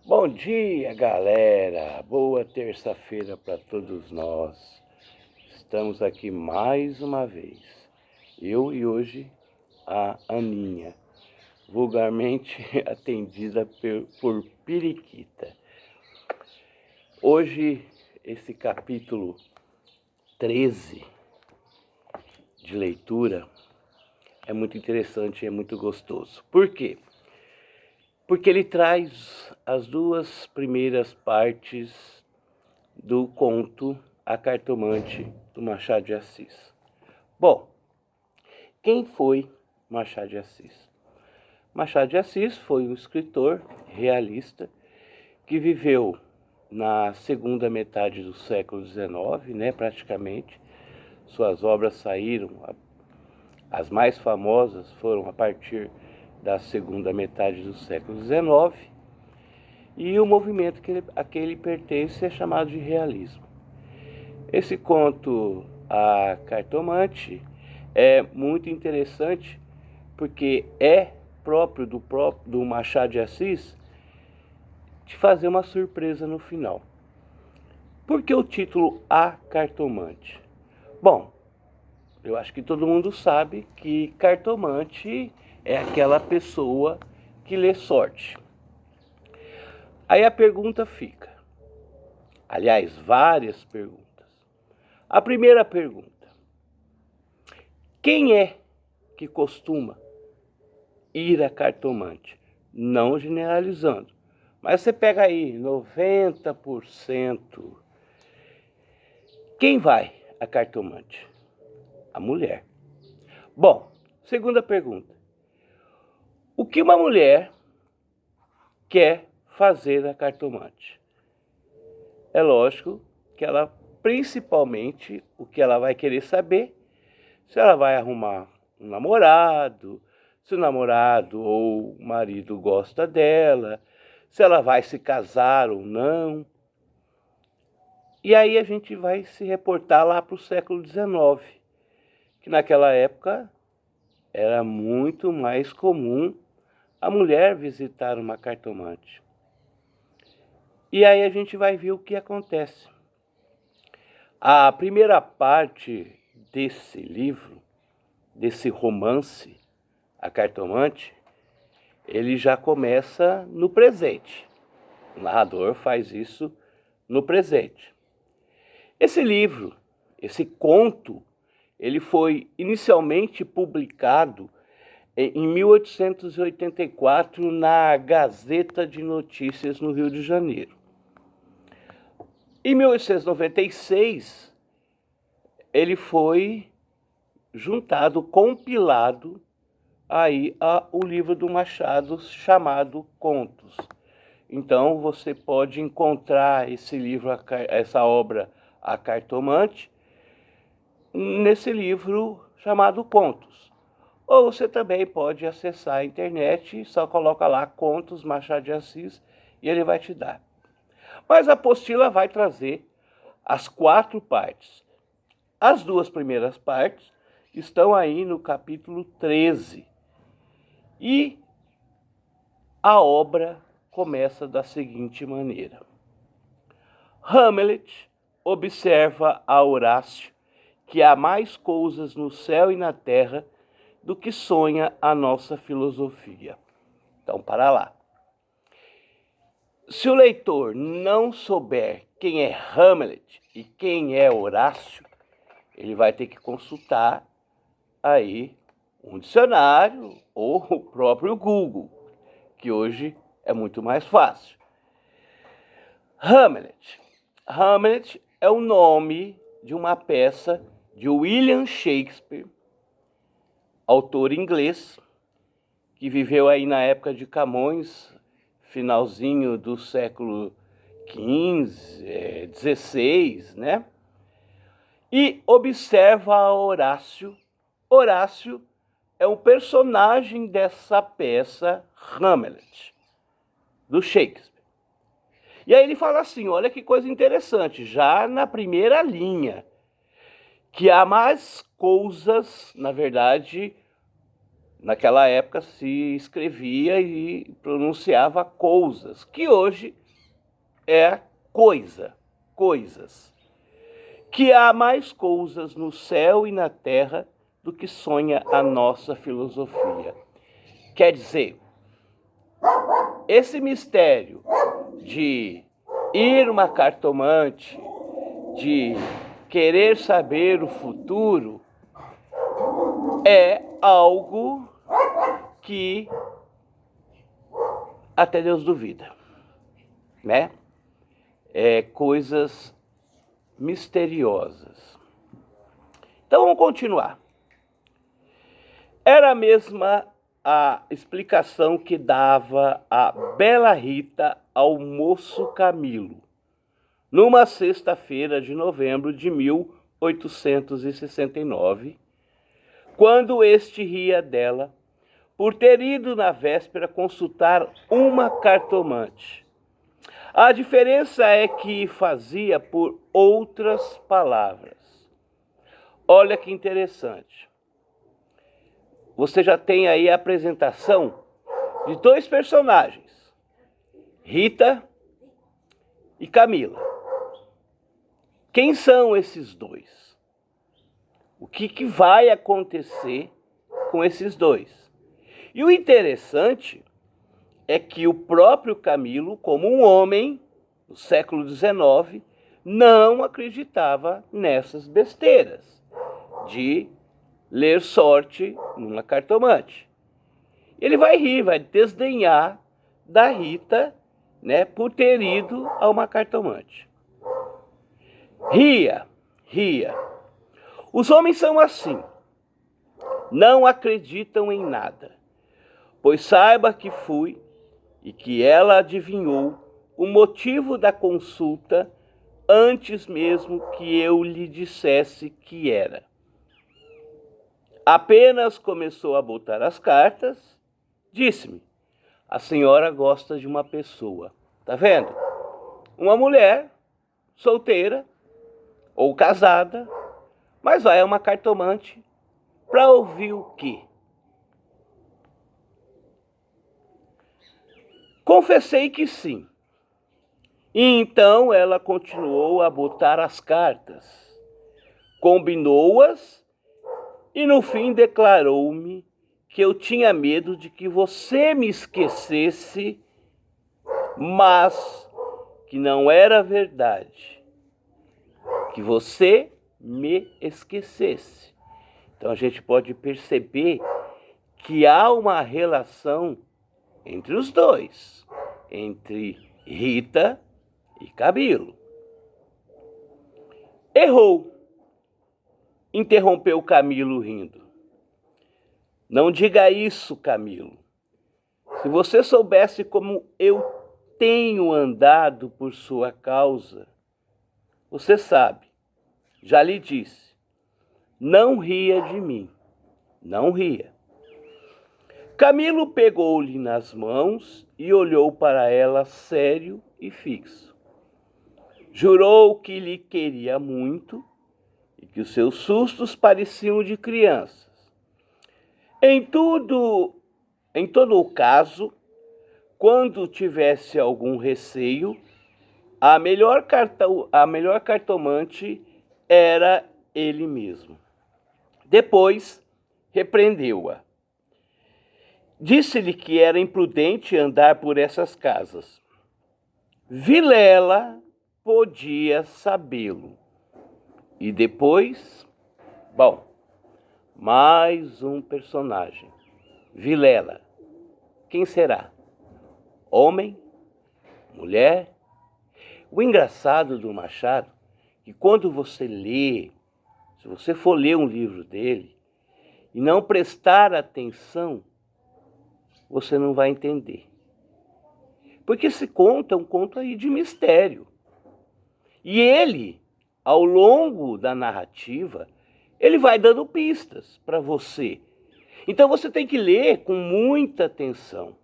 Bom dia, galera! Boa terça-feira para todos nós. Estamos aqui mais uma vez. Eu e hoje a Aninha, vulgarmente atendida por Periquita. Hoje, esse capítulo 13 de leitura é muito interessante e é muito gostoso. Por quê? Porque ele traz as duas primeiras partes do conto A Cartomante, do Machado de Assis. Bom, quem foi Machado de Assis? Machado de Assis foi um escritor realista que viveu na segunda metade do século XIX, praticamente. Suas obras saíram, as mais famosas foram a partir da segunda metade do século XIX, e o movimento a que ele pertence é chamado de realismo. Esse conto, A Cartomante, é muito interessante porque é próprio do Machado de Assis de fazer uma surpresa no final. Por que o título A Cartomante? Bom, eu acho que todo mundo sabe que cartomante é aquela pessoa que lê sorte. Aí a pergunta fica, aliás, várias perguntas. A primeira pergunta: quem é que costuma ir a cartomante? Não generalizando, mas você pega aí 90%. Quem vai a cartomante? A mulher. Bom, segunda pergunta: o que uma mulher quer fazer a cartomante? É lógico que ela, principalmente, o que ela vai querer saber, se ela vai arrumar um namorado, se o namorado ou o marido gosta dela, se ela vai se casar ou não. E aí a gente vai se reportar lá para o século XIX, que naquela época era muito mais comum a mulher visitar uma cartomante. E aí a gente vai ver o que acontece. A primeira parte desse livro, desse romance, A Cartomante, ele já começa no presente. O narrador faz isso no presente. Esse livro, esse conto, ele foi inicialmente publicado em 1884 na Gazeta de Notícias no Rio de Janeiro. Em 1896, ele foi juntado, compilado aí o livro do Machado chamado Contos. Então você pode encontrar esse livro, essa obra A Cartomante, nesse livro chamado Contos. Ou você também pode acessar a internet, só coloca lá Contos Machado de Assis e ele vai te dar. Mas a apostila vai trazer as 4 partes. As 2 primeiras partes estão aí no capítulo 13. E a obra começa da seguinte maneira: Hamlet observa a Horácio que há mais coisas no céu e na terra do que sonha a nossa filosofia. Então, para lá. Se o leitor não souber quem é Hamlet e quem é Horácio, ele vai ter que consultar aí um dicionário ou o próprio Google, que hoje é muito mais fácil. Hamlet. Hamlet é o nome de uma peça de William Shakespeare, autor inglês, que viveu aí na época de Camões, finalzinho do século XV, XVI, né? E observa a Horácio. Horácio é um personagem dessa peça Hamlet, do Shakespeare. E aí ele fala assim, olha que coisa interessante, já na primeira linha, que há mais coisas, na verdade, naquela época se escrevia e pronunciava coisas, que hoje é coisas. Que há mais coisas no céu e na terra do que sonha a nossa filosofia. Quer dizer, esse mistério de ir uma cartomante, de querer saber o futuro, é algo que até Deus duvida, né? É coisas misteriosas. Então vamos continuar. Era a mesma a explicação que dava a bela Rita ao moço Camilo, numa sexta-feira de novembro de 1869, quando este ria dela por ter ido na véspera consultar uma cartomante. A diferença é que fazia por outras palavras. Olha que interessante. Você já tem aí a apresentação de dois personagens, Rita e Camila. Quem são esses dois? O que vai acontecer com esses dois? E o interessante é que o próprio Camilo, como um homem do século XIX, não acreditava nessas besteiras de ler sorte numa cartomante. Ele vai rir, vai desdenhar da Rita, né, por ter ido a uma cartomante. Ria. Os homens são assim, não acreditam em nada, pois saiba que fui e que ela adivinhou o motivo da consulta antes mesmo que eu lhe dissesse que era. Apenas começou a botar as cartas, disse-me: a senhora gosta de uma pessoa. Tá vendo? Uma mulher solteira ou casada, mas vai a uma cartomante para ouvir o quê? Confessei que sim. E então ela continuou a botar as cartas, combinou-as e no fim declarou-me que eu tinha medo de que você me esquecesse, mas que não era verdade, que você me esquecesse. Então a gente pode perceber que há uma relação entre os dois, entre Rita e Camilo. Errou, interrompeu Camilo rindo. Não diga isso, Camilo. Se você soubesse como eu tenho andado por sua causa, você sabe, já lhe disse, não ria de mim, não ria. Camilo pegou-lhe nas mãos e olhou para ela sério e fixo. Jurou que lhe queria muito e que os seus sustos pareciam de crianças. Em todo o caso, quando tivesse algum receio, a melhor cartomante era ele mesmo. Depois, repreendeu-a. Disse-lhe que era imprudente andar por essas casas. Vilela podia sabê-lo. E depois, mais um personagem. Vilela. Quem será? Homem? Mulher? O engraçado do Machado é que quando você lê, se você for ler um livro dele e não prestar atenção, você não vai entender. Porque esse conto é um conto aí de mistério. E ele, ao longo da narrativa, ele vai dando pistas para você. Então você tem que ler com muita atenção.